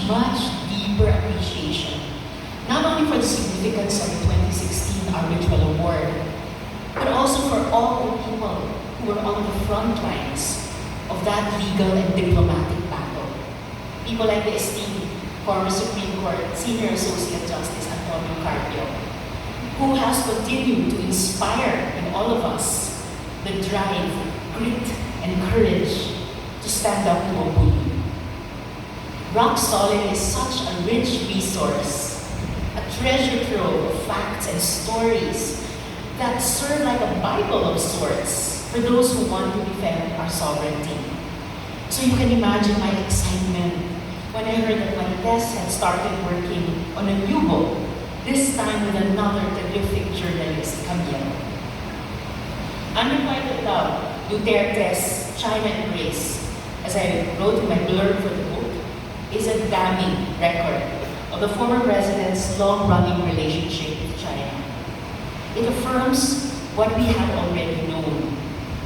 much deeper appreciation, not only for the significance of the 2016 Arbitral Award, but also for all the people who were on the front lines of that legal and diplomatic battle. People like the esteemed former Supreme Court Senior Associate Justice Antonio Carpio, who has continued to inspire in all of us the drive, grit, and courage to stand up to a bully. Rock Solid is such a rich resource, a treasure trove of facts and stories that serve like a Bible of sorts for those who want to defend our sovereignty. So you can imagine my excitement when I heard that Marites had started working on a new book, this time with another terrific journalist, Camille. Unrequited Love, Duterte's China Embrace, as I wrote in my blurb for the book, is a damning record of the former president's long-running relationship with China. It affirms what we had already known,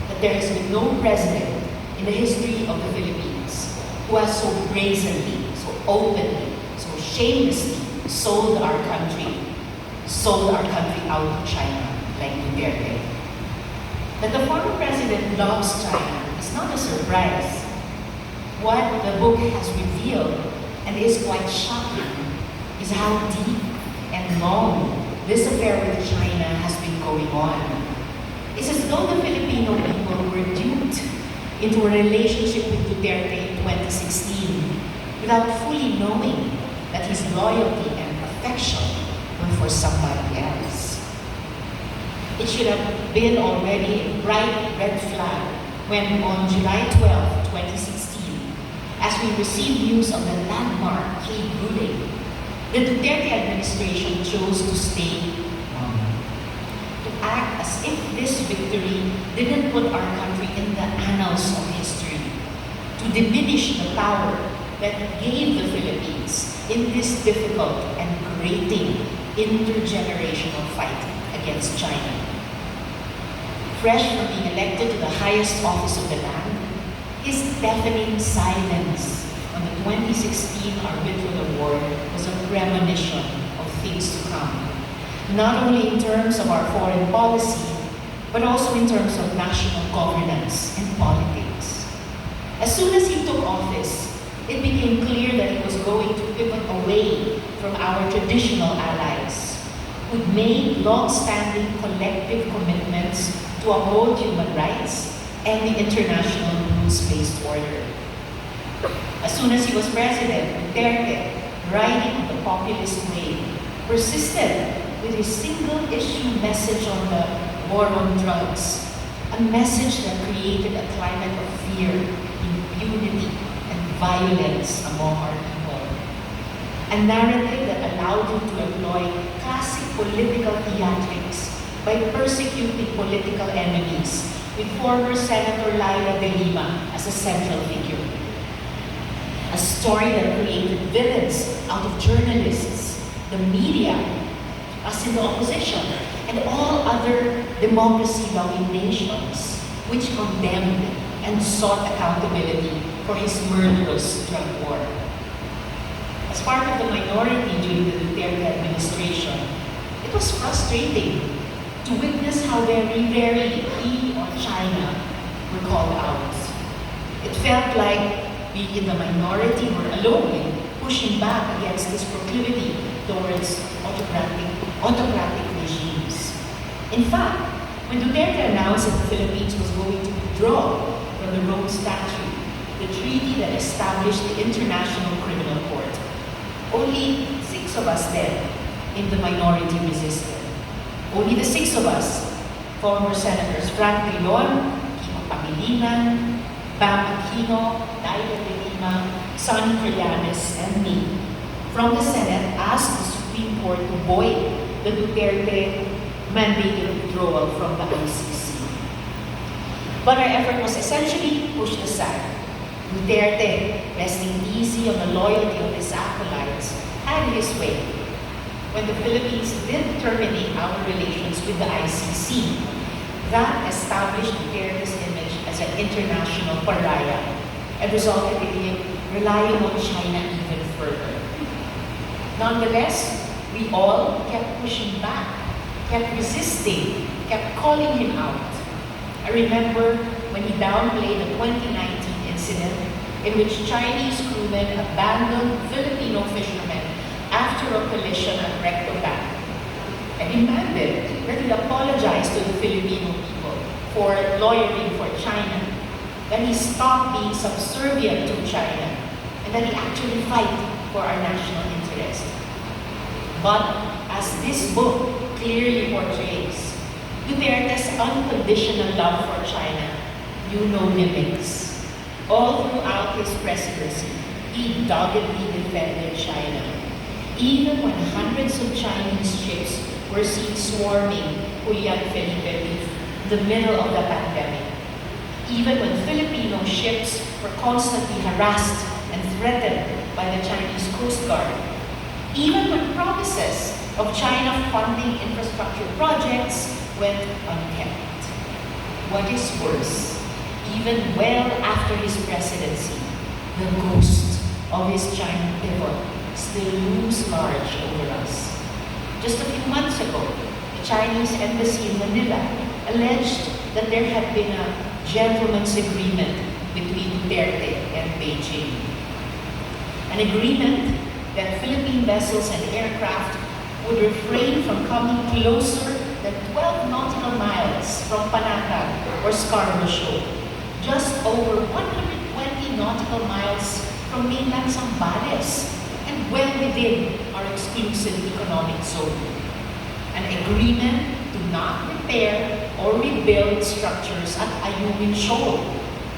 that there has been no president in the history of the Philippines who has so brazenly, so openly, so shamelessly sold our country out to China like Duterte. That the former president loves China is not a surprise. What the book has revealed, and is quite shocking, is how deep and long this affair with China has been going on. It's as though the Filipino people were duped into a relationship with Duterte in 2016 without fully knowing that his loyalty and affection were for somebody else. It should have been already a bright red flag when on July 12, 2016, as we received news of the landmark Hague ruling, the Duterte administration chose to stay mum, to act as if this victory didn't put our country in the annals of history, to diminish the power that gave the Philippines in this difficult and grating intergenerational fight against China. Fresh from being elected to the highest office of the land, his deafening silence on the 2016 Arbitral Award was a premonition of things to come, not only in terms of our foreign policy, but also in terms of national governance and politics. As soon as he took office, it became clear that he was going to pivot away from our traditional allies, who'd made long-standing collective commitments to uphold human rights and the international rules-based order. As soon as he was president, Duterte, riding on the populist wave, persisted with his single-issue message on the war on drugs, a message that created a climate of fear, impunity, and violence among our people. A narrative that allowed him to employ classic political theatrics by persecuting political enemies, with former Senator Laila de Lima as a central figure. A story that created villains out of journalists, the media, us in the opposition, and all other democracy-loving nations, which condemned and sought accountability for his murderous drug war. As part of the minority during the Duterte administration, it was frustrating to witness how very rarely he or China were called out. It felt like we in the minority were alone in pushing back against this proclivity towards autocratic regimes. In fact, when Duterte announced that the Philippines was going to withdraw from the Rome Statute, the treaty that established the International Criminal Court, only 6 of us then in the minority resisted. Only the 6 of us, former Senators Frank Drilon, Kiko Pangilinan, Bam Aquino, Laila de Lima, Sonny Trillanes, and me, from the Senate asked the Supreme Court to void the Duterte mandated withdrawal from the ICC. But our effort was essentially pushed aside. Duterte, resting easy on the loyalty of his acolytes, had his way. When the Philippines did terminate our relations with the ICC, that established Duterte's image as an international pariah and resulted in him relying on China even further. Nonetheless, we all kept pushing back, kept resisting, kept calling him out. I remember when he downplayed the 2019 incident in which Chinese crewmen abandoned Filipino fishermen after a collision at Recto Bank, and demanded that he apologize to the Filipino people for lawyering for China, that he stop being subservient to China, and that he actually fight for our national interest. But as this book clearly portrays, Duterte's unconditional love for China knew no limits. All throughout his presidency, he doggedly defended China. Even when hundreds of Chinese ships were seen swarming Julian Felipe Reef in the middle of the pandemic. Even when Filipino ships were constantly harassed and threatened by the Chinese Coast Guard. Even when promises of China funding infrastructure projects went unkept. What is worse, even well after his presidency, the ghost of his China pivot still looms large over us. Just a few months ago, the Chinese embassy in Manila alleged that there had been a gentleman's agreement between Duterte and Beijing. An agreement that Philippine vessels and aircraft would refrain from coming closer than 12 nautical miles from Panatag or Scarborough Shoal, just over 120 nautical miles from mainland Zambales, and well within our exclusive economic zone. An agreement to not repair or rebuild structures at Ayungin Shoal,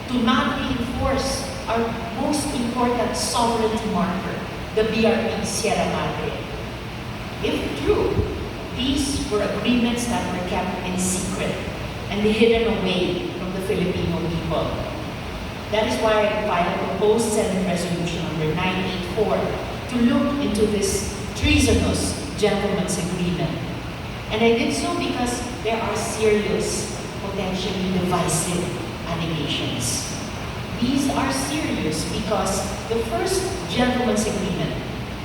to not reinforce our most important sovereignty marker, the BRP Sierra Madre. If true, these were agreements that were kept in secret and hidden away from the Filipino people. That is why I filed a proposed Senate Resolution number 984 to look into this treasonous gentleman's agreement. And I did so because there are serious, potentially divisive allegations. These are serious because the first gentleman's agreement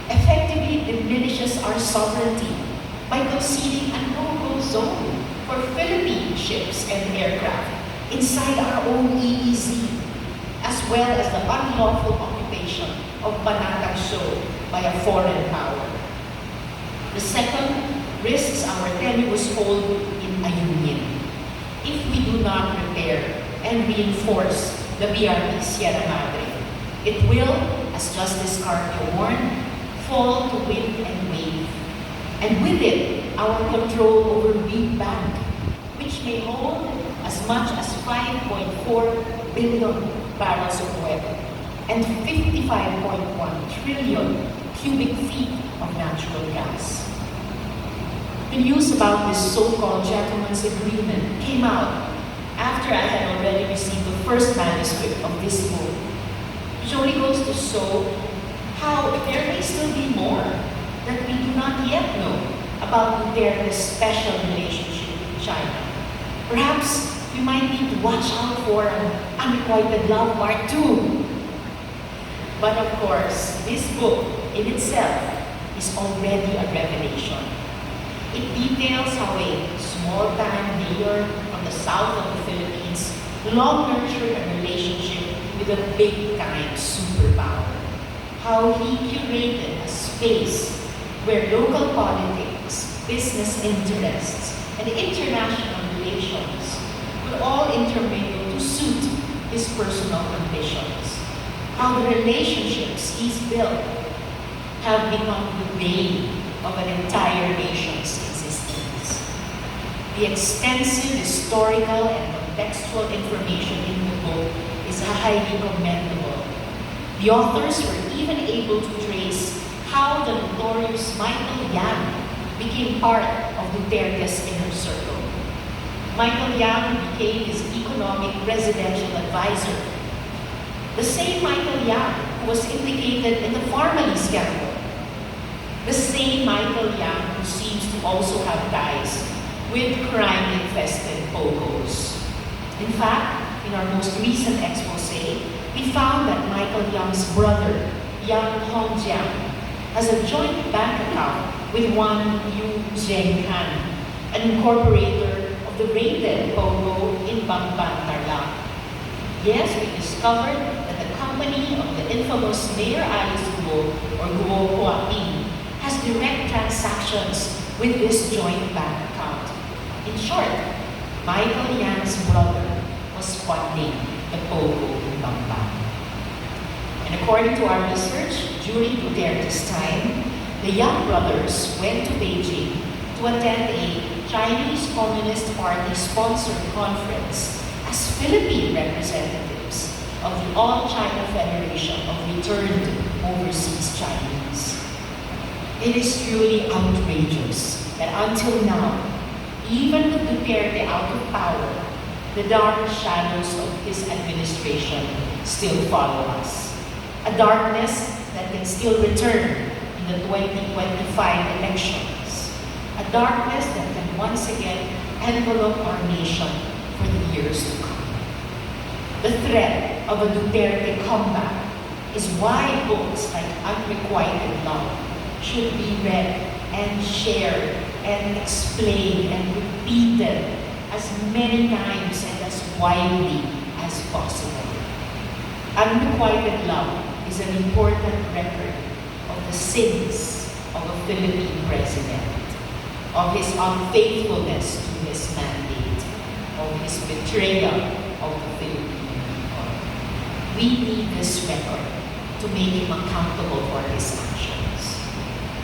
effectively diminishes our sovereignty by conceding a no-go zone for Philippine ships and aircraft inside our own EEZ, as well as the unlawful occupation of Panatag Shoal by a foreign power. The second risks our tenuous hold in Ayungin. If we do not repair and reinforce the BRP Sierra Madre, it will, as Justice Carpio warned, fall to wind and wave. And with it, our control over Reed Bank, which may hold as much as 5.4 billion barrels of oil and 55.1 trillion cubic feet of natural gas. The news about this so-called gentleman's agreement came out after I had already received the first manuscript of this book, which only goes to show how there may still be more that we do not yet know about Duterte's special relationship with China. Perhaps we might need to watch out for an unrequited love part 2. But of course, this book in itself is already a revelation. It details how a small-time mayor from the south of the Philippines long nurtured a relationship with a big-time superpower. How he curated a space where local politics, business interests, and international relations would all intermingle to suit his personal ambitions. How the relationships he's built have become the bane of an entire nation's existence. The extensive historical and contextual information in the book is highly commendable. The authors were even able to trace how the notorious Michael Yang became part of Duterte's inner circle. Michael Yang became his economic residential advisor. The same Michael Yang who was implicated in the Farmally scandal. The same Michael Yang who seems to also have ties with crime-infested POGOs. In fact, in our most recent expose, we found that Michael Yang's brother, Yang Hongjiang, has a joint bank account with one Yu Zhenghan, an incorporator of the raided Pogo in Bamban, Tarlac. Yes, we discovered that the company of the infamous Mayor Alice Guo, or Guo Huaping, has direct transactions with this joint bank account. In short, Michael Yang's brother was funding the Pogo in Bamban. And according to our research, during Duterte's time, the Yang brothers went to Beijing to attend a Chinese Communist Party sponsored conference as Philippine representatives of the All China Federation of Returned Overseas Chinese. It is truly outrageous that until now, even with Duterte out of power, the dark shadows of his administration still follow us. A darkness that can still return in the 2025 elections. A darkness that can once again envelope our nation for the years to come. The threat of a Duterte comeback is why books like Unrequited Love should be read and shared and explained and repeated as many times and as widely as possible. Unrequited Love is an important record of the sins of a Philippine president, of his unfaithfulness to his mandate, of his betrayal of the Philippine people. We need this record to make him accountable for his actions.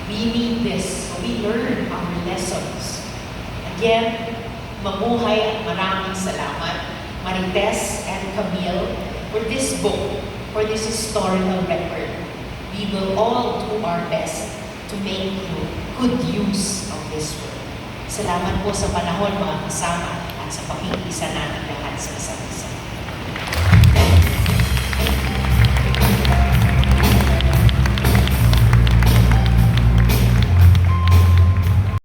We need this so we learn our lessons. Again, mabuhay at maraming salamat, Marites and Camille, for this book, for this historical record. We will all do our best to make good use of this work. Salamat po sa panahon, mga kasama, at sa pakikisa natin lahat sa isa't isa.